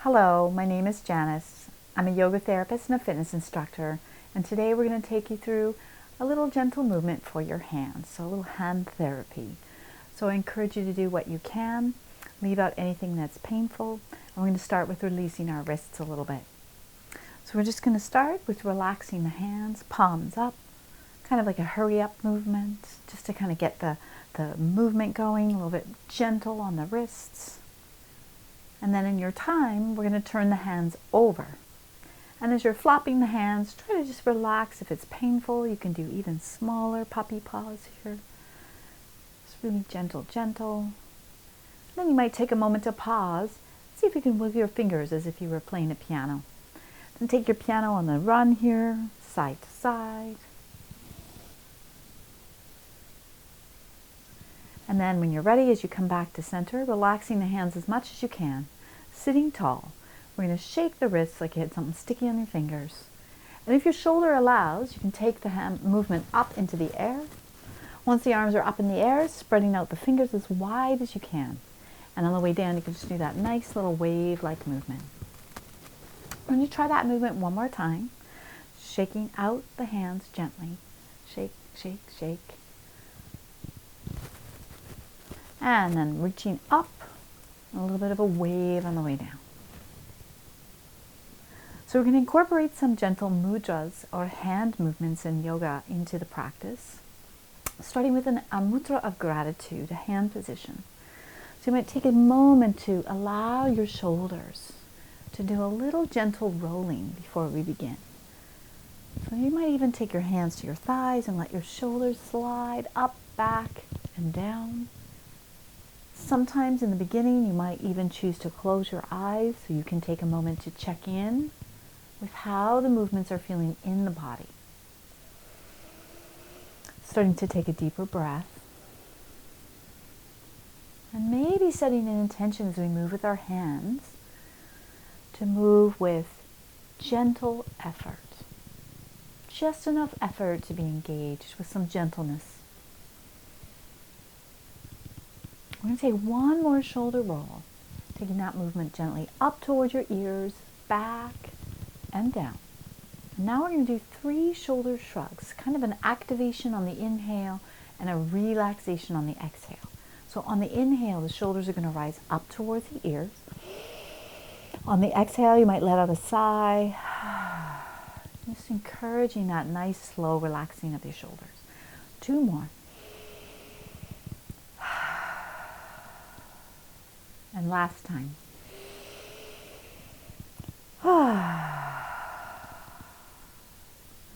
Hello, my name is Janice. I'm a yoga therapist and a fitness instructor, and today we're going to take you through a little gentle movement for your hands, so a little hand therapy. So I encourage you to do what you can, leave out anything that's painful, and we're going to start with releasing our wrists a little bit. So we're just going to start with relaxing the hands, palms up, kind of like a hurry up movement, just to kind of get the movement going, a little bit gentle on the wrists. And then in your time, we're going to turn the hands over. And as you're flopping the hands, try to just relax. If it's painful, you can do even smaller puppy paws here. It's really gentle, gentle. Then you might take a moment to pause. See if you can move your fingers as if you were playing a piano. Then take your piano on the run here, side to side. And then when you're ready, as you come back to center, relaxing the hands as much as you can, sitting tall. We're going to shake the wrists like you had something sticky on your fingers. And if your shoulder allows, you can take the hand movement up into the air. Once the arms are up in the air, spreading out the fingers as wide as you can. And on the way down, you can just do that nice little wave-like movement. We're going to try that movement one more time, shaking out the hands gently. Shake, shake, shake. And then reaching up, a little bit of a wave on the way down. So we're going to incorporate some gentle mudras or hand movements in yoga into the practice, starting with a mudra of gratitude, a hand position. So you might take a moment to allow your shoulders to do a little gentle rolling before we begin. So you might even take your hands to your thighs and let your shoulders slide up, back, and down. Sometimes in the beginning, you might even choose to close your eyes so you can take a moment to check in with how the movements are feeling in the body. Starting to take a deeper breath. And maybe setting an intention as we move with our hands to move with gentle effort. Just enough effort to be engaged with some gentleness. We're going to take one more shoulder roll, taking that movement gently up towards your ears, back, and down. And now we're going to do 3 shoulder shrugs, kind of an activation on the inhale and a relaxation on the exhale. So on the inhale, the shoulders are going to rise up towards the ears. On the exhale, you might let out a sigh, just encouraging that nice, slow relaxing of your shoulders. 2 more. And last time.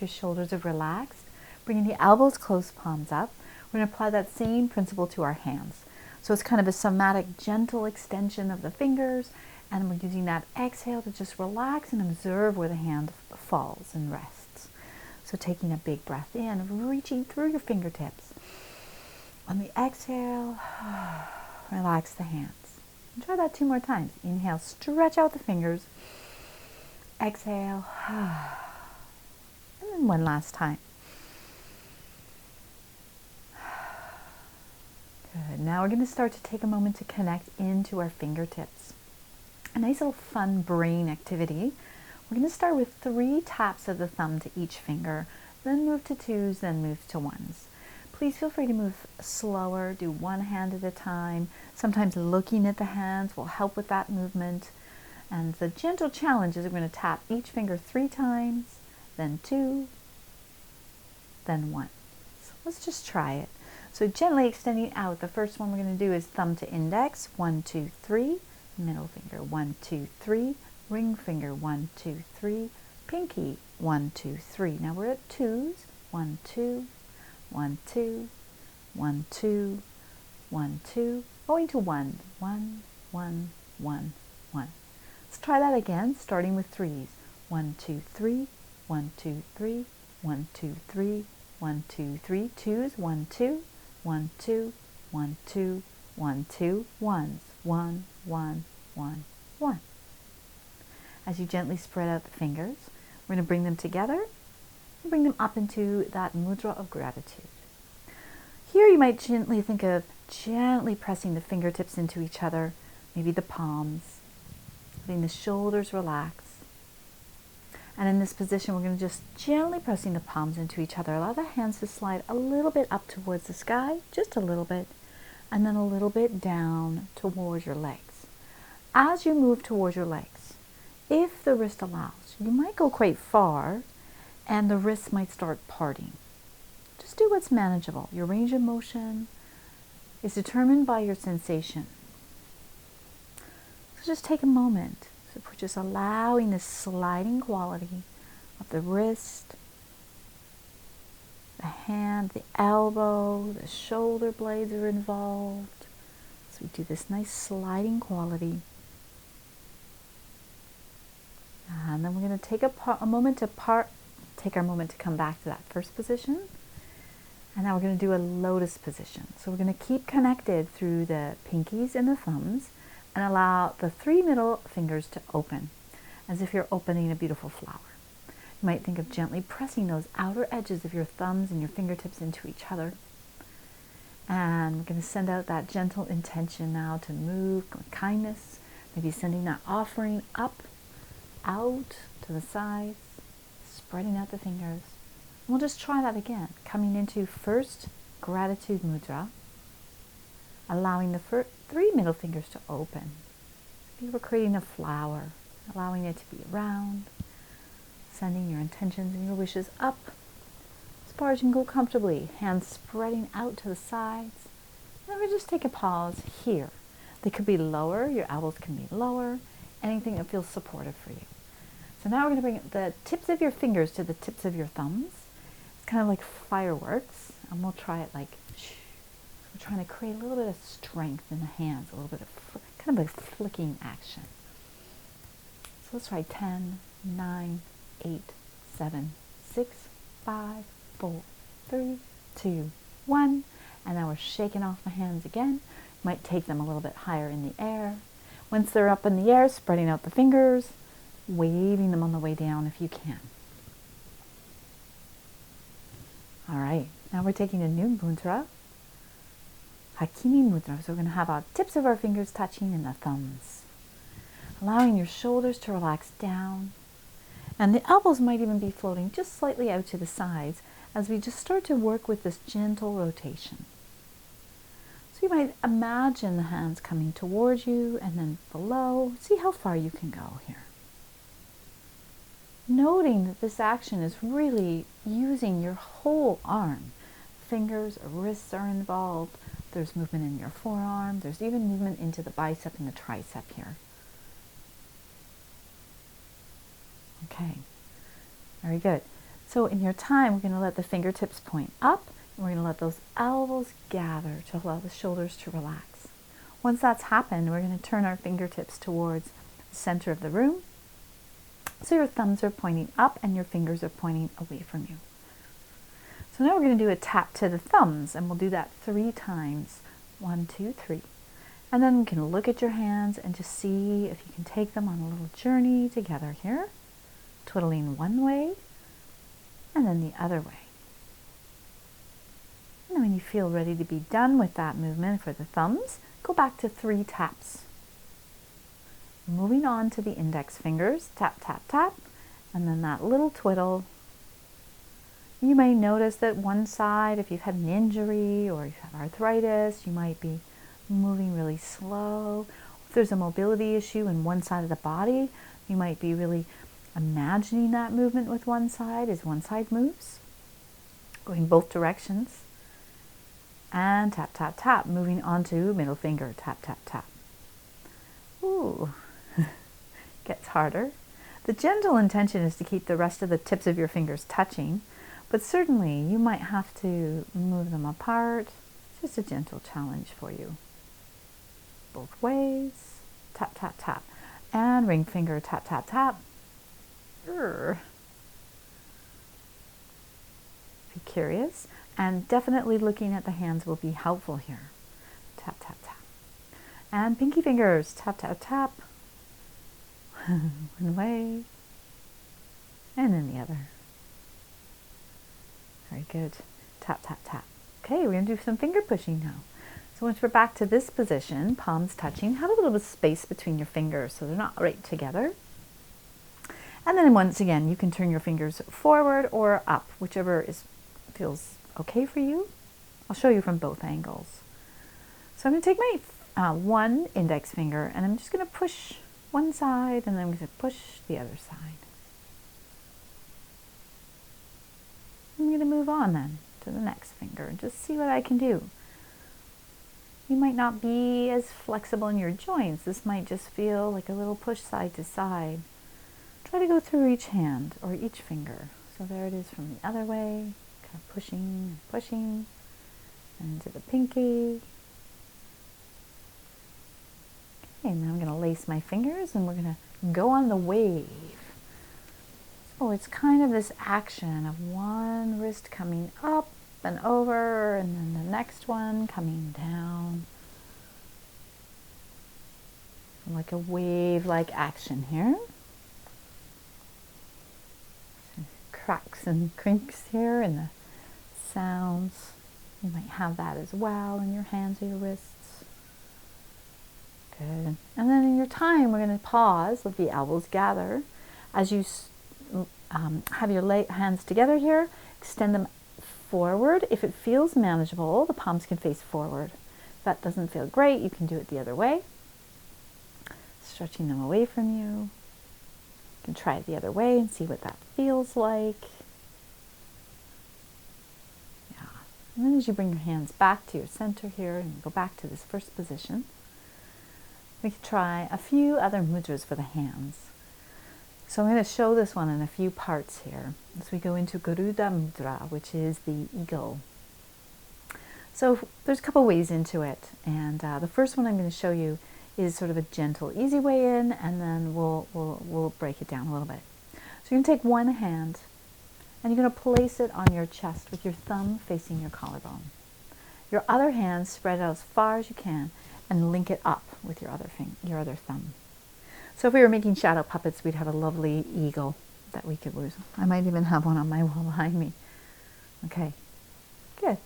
Your shoulders are relaxed. Bringing the elbows close, palms up. We're going to apply that same principle to our hands. So it's kind of a somatic, gentle extension of the fingers. And we're using that exhale to just relax and observe where the hand falls and rests. So taking a big breath in, reaching through your fingertips. On the exhale, relax the hands. And try that 2 more times. Inhale, stretch out the fingers. Exhale. And then one last time. Good. Now we're going to start to take a moment to connect into our fingertips. A nice little fun brain activity. We're going to start with 3 taps of the thumb to each finger, then move to 2s, then move to 1s. Please feel free to move slower, do 1 hand at a time. Sometimes looking at the hands will help with that movement. And the gentle challenge is we're going to tap each finger 3 times, then 2, then 1. So let's just try it. So gently extending out, the first one we're going to do is thumb to index, 1, 2, 3, middle finger, 1, 2, 3, ring finger, 1, 2, 3, pinky, 1, 2, 3. Now we're at 2s, 1, 2, 1, 2, 1, 2, 1, 2, going to 1, 1, 1, 1, 1. Let's try that again, starting with 3s. 1, 2, 3, 1, 2, 3, 1, 2, 3, 1, 2, 3. 2s, 1, 2, 1, 2, 1, 2, 1, 2, 1s. 1, 1, 1, 1. As you gently spread out the fingers, we're going to bring them together and bring them up into that mudra of gratitude. Here you might gently think of gently pressing the fingertips into each other, maybe the palms. letting the shoulders relax. And in this position, we're going to just gently pressing the palms into each other. Allow the hands to slide a little bit up towards the sky, just a little bit, and then a little bit down towards your legs. As you move towards your legs, if the wrist allows, you might go quite far and the wrists might start parting. Just do what's manageable. Your range of motion is determined by your sensation. So just take a moment. So we're just allowing this sliding quality of the wrist, the hand, the elbow, the shoulder blades are involved. So we do this nice sliding quality. And then we're going to take a moment to take our moment to come back to that first position. And now we're going to do a lotus position. So we're going to keep connected through the pinkies and the thumbs and allow the 3 middle fingers to open as if you're opening a beautiful flower. You might think of gently pressing those outer edges of your thumbs and your fingertips into each other. And we're going to send out that gentle intention now to move with kindness, maybe sending that offering up, out to the sides, spreading out the fingers. And we'll just try that again, coming into first gratitude mudra, allowing the 3 middle fingers to open. Maybe we're creating a flower, allowing it to be round, sending your intentions and your wishes up as far as you can go comfortably, hands spreading out to the sides. And then we just take a pause here. They could be lower, your elbows can be lower, anything that feels supportive for you. So now we're going to bring the tips of your fingers to the tips of your thumbs. It's kind of like fireworks, and we'll try it like shh. We're trying to create a little bit of strength in the hands, a little bit of kind of a flicking action. So let's try 10, 9, 8, 7, 6, 5, 4, 3, 2, 1. And now we're shaking off the hands again. You might take them a little bit higher in the air. Once they're up in the air, spreading out the fingers, waving them on the way down if you can. All right, now we're taking a new mudra, Hakini mudra. So we're going to have our tips of our fingers touching and the thumbs. Allowing your shoulders to relax down. And the elbows might even be floating just slightly out to the sides as we just start to work with this gentle rotation. So you might imagine the hands coming towards you and then below. See how far you can go here. Noting that this action is really using your whole arm. Fingers, wrists are involved. There's movement in your forearm. There's even movement into the bicep and the tricep here. Okay, very good. So in your time, we're going to let the fingertips point up, and we're going to let those elbows gather to allow the shoulders to relax. Once that's happened, we're going to turn our fingertips towards the center of the room. So your thumbs are pointing up and your fingers are pointing away from you. So now we're going to do a tap to the thumbs, and we'll do that 3 times. 1, 2, 3. And then we can look at your hands and just see if you can take them on a little journey together here. Twiddling one way and then the other way. And then when you feel ready to be done with that movement for the thumbs, go back to 3 taps. Moving on to the index fingers, tap, tap, tap, and then that little twiddle. You may notice that one side, if you've had an injury or you have arthritis, you might be moving really slow. If there's a mobility issue in one side of the body, you might be really imagining that movement with one side as one side moves, going both directions. And tap, tap, tap, moving on to middle finger, tap, tap, tap. Ooh, gets harder. The gentle intention is to keep the rest of the tips of your fingers touching, but certainly you might have to move them apart. Just a gentle challenge for you. Both ways, tap, tap, tap. And ring finger, tap, tap, tap. Be curious, and definitely looking at the hands will be helpful here. Tap, tap, tap. And pinky fingers, tap, tap, tap. One way, and then the other. Very good. Tap, tap, tap. Okay, we're going to do some finger pushing now. So once we're back to this position, palms touching, have a little bit of space between your fingers so they're not right together. And then once again, you can turn your fingers forward or up, whichever feels okay for you. I'll show you from both angles. So I'm going to take my one index finger and I'm just going to push one side and then I'm going to push the other side. I'm going to move on then to the next finger and just see what I can do. You might not be as flexible in your joints. This might just feel like a little push side to side. Try to go through each hand or each finger. So there it is from the other way, kind of pushing and pushing, and into the pinky. Okay, and then I'm going to lace my fingers and we're going to go on the wave. So it's kind of this action of one wrist coming up and over, and then the next one coming down. Like a wave-like action here. Cracks and crinks here and the sounds. You might have that as well in your hands or your wrists. Good. And then in your time, we're going to pause, let the elbows gather. As you have your hands together here, extend them forward. If it feels manageable, the palms can face forward. If that doesn't feel great, you can do it the other way. Stretching them away from you. You can try it the other way and see what that feels like. Yeah. And then as you bring your hands back to your center here and go back to this first position, we can try a few other mudras for the hands. So I'm going to show this one in a few parts here as we go into Garuda Mudra, which is the eagle. So there's a couple ways into it, and the first one I'm going to show you is sort of a gentle, easy way in, and then we'll break it down a little bit. So you're going to take one hand, and you're going to place it on your chest with your thumb facing your collarbone. Your other hand spread out as far as you can, and link it up with your other thumb. So if we were making shadow puppets, we'd have a lovely eagle that we could use. I might even have one on my wall behind me. Okay, good.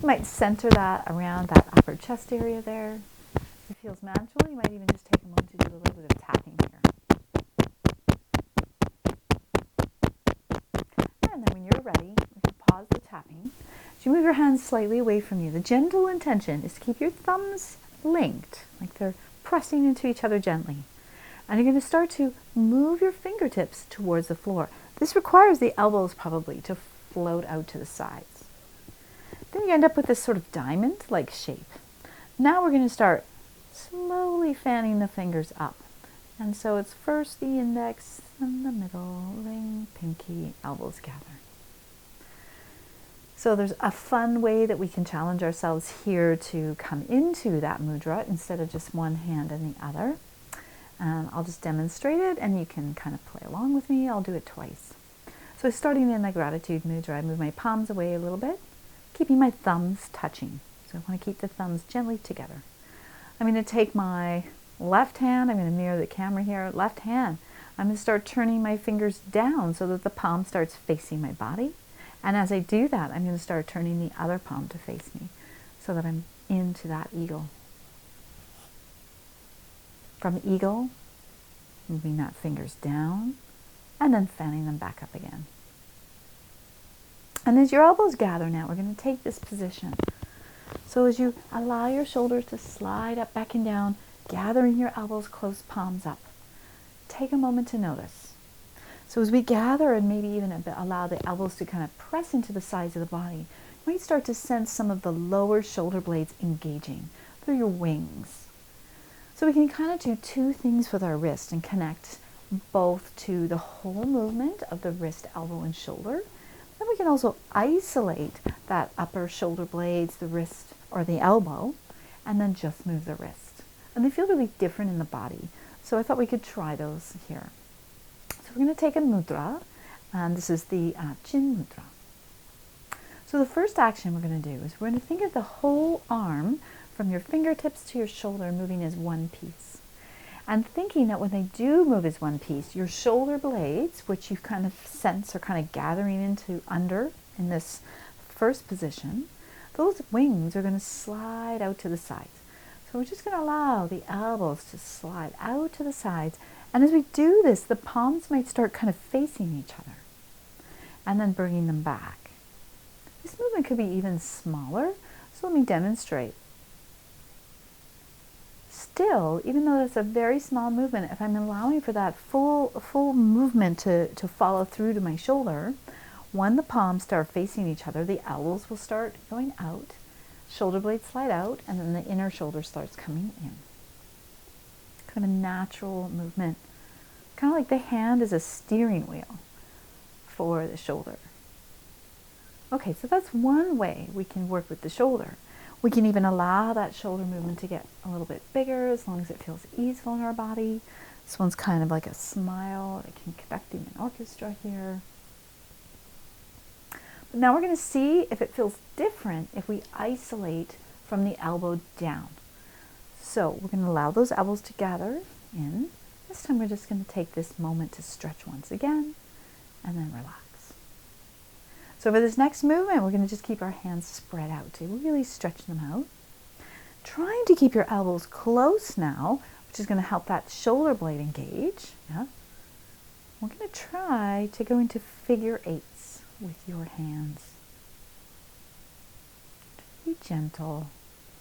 You might center that around that upper chest area there. If it feels manageable, you might even just take a moment to do a little bit of tapping here. And then when you're ready, you can pause the tapping. As you move your hands slightly away from you, the gentle intention is to keep your thumbs linked, like they're pressing into each other gently. And you're going to start to move your fingertips towards the floor. This requires the elbows probably to float out to the sides. Then you end up with this sort of diamond-like shape. Now we're going to start slowly fanning the fingers up. And so it's first the index, then the middle, ring, pinky, elbows gather. So there's a fun way that we can challenge ourselves here to come into that mudra instead of just one hand and the other. I'll just demonstrate it and you can kind of play along with me. I'll do it twice. So starting in the gratitude mudra, I move my palms away a little bit, keeping my thumbs touching. So I want to keep the thumbs gently together. I'm going to take my left hand, I'm going to mirror the camera here, left hand. I'm going to start turning my fingers down so that the palm starts facing my body. And as I do that, I'm going to start turning the other palm to face me so that I'm into that eagle. From eagle, moving that fingers down and then fanning them back up again. And as your elbows gather now, we're going to take this position. So as you allow your shoulders to slide up, back and down, gathering your elbows close, palms up. Take a moment to notice. So as we gather and maybe even allow the elbows to kind of press into the sides of the body, you might start to sense some of the lower shoulder blades engaging through your wings. So we can kind of do two things with our wrist and connect both to the whole movement of the wrist, elbow, and shoulder. Then we can also isolate that upper shoulder blades, the wrist, or the elbow, and then just move the wrist. And they feel really different in the body. So I thought we could try those here. So we're going to take a mudra, and this is the chin mudra. So the first action we're going to do is we're going to think of the whole arm from your fingertips to your shoulder moving as one piece. And thinking that when they do move as one piece, your shoulder blades, which you kind of sense are kind of gathering into under in this first position, those wings are going to slide out to the sides. So we're just going to allow the elbows to slide out to the sides. And as we do this, the palms might start kind of facing each other and then bringing them back. This movement could be even smaller, so let me demonstrate. Still, even though that's a very small movement, if I'm allowing for that full movement to follow through to my shoulder, when the palms start facing each other, the elbows will start going out, shoulder blades slide out, and then the inner shoulder starts coming in. Kind of a natural movement. Kind of like the hand is a steering wheel for the shoulder. Okay, so that's one way we can work with the shoulder. We can even allow that shoulder movement to get a little bit bigger as long as it feels easeful in our body. This one's kind of like a smile. I can conduct in an orchestra here. But now we're going to see if it feels different if we isolate from the elbow down. So we're going to allow those elbows to gather in. This time we're just going to take this moment to stretch once again and then relax. So for this next movement, we're going to just keep our hands spread out to really stretch them out. Trying to keep your elbows close now, which is going to help that shoulder blade engage. Yeah. We're going to try to go into figure eights with your hands. Be gentle.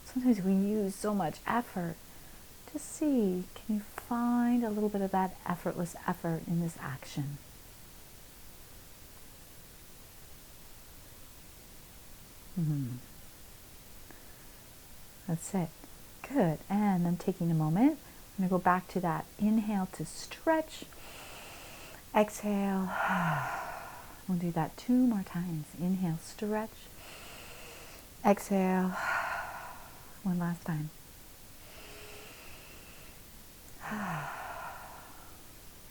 Sometimes we use so much effort. Just see, can you find a little bit of that effortless effort in this action? That's it. Good. And then taking a moment, I'm going to go back to that inhale to stretch. Exhale. We'll do that 2 more times. Inhale, stretch. Exhale. One last time.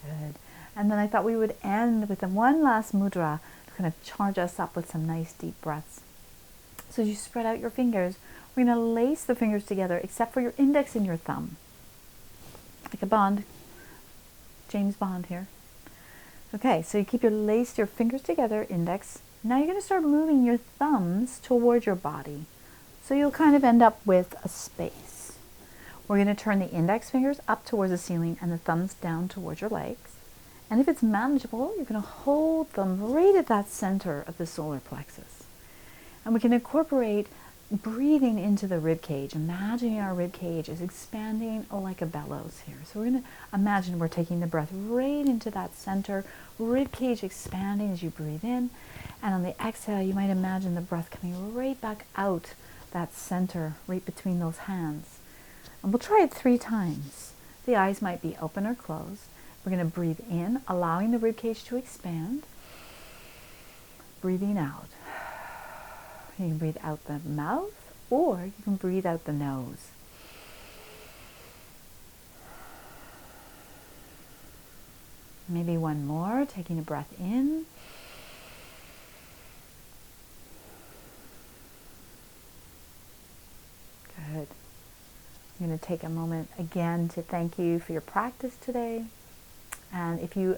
Good. And then I thought we would end with one last mudra to kind of charge us up with some nice deep breaths. So as you spread out your fingers, we're going to lace the fingers together except for your index and your thumb. Like a Bond. James Bond here. Okay, so you keep your fingers together, index. Now you're going to start moving your thumbs towards your body. So you'll kind of end up with a space. We're going to turn the index fingers up towards the ceiling and the thumbs down towards your legs. And if it's manageable, you're going to hold them right at that center of the solar plexus. And we can incorporate breathing into the rib cage, imagining our rib cage is expanding like a bellows here. So we're going to imagine we're taking the breath right into that center, rib cage expanding as you breathe in. And on the exhale, you might imagine the breath coming right back out that center, right between those hands. And we'll try it 3 times. The eyes might be open or closed. We're going to breathe in, allowing the rib cage to expand. Breathing out. You can breathe out the mouth, or you can breathe out the nose. Maybe one more, taking a breath in. Good. I'm going to take a moment again to thank you for your practice today. And if you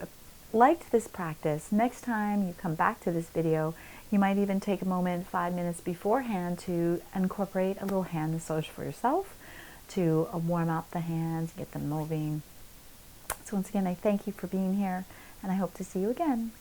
liked this practice, next time you come back to this video, you might even take a moment 5 minutes beforehand to incorporate a little hand massage for yourself to warm up the hands, get them moving. So once again, I thank you for being here, and I hope to see you again.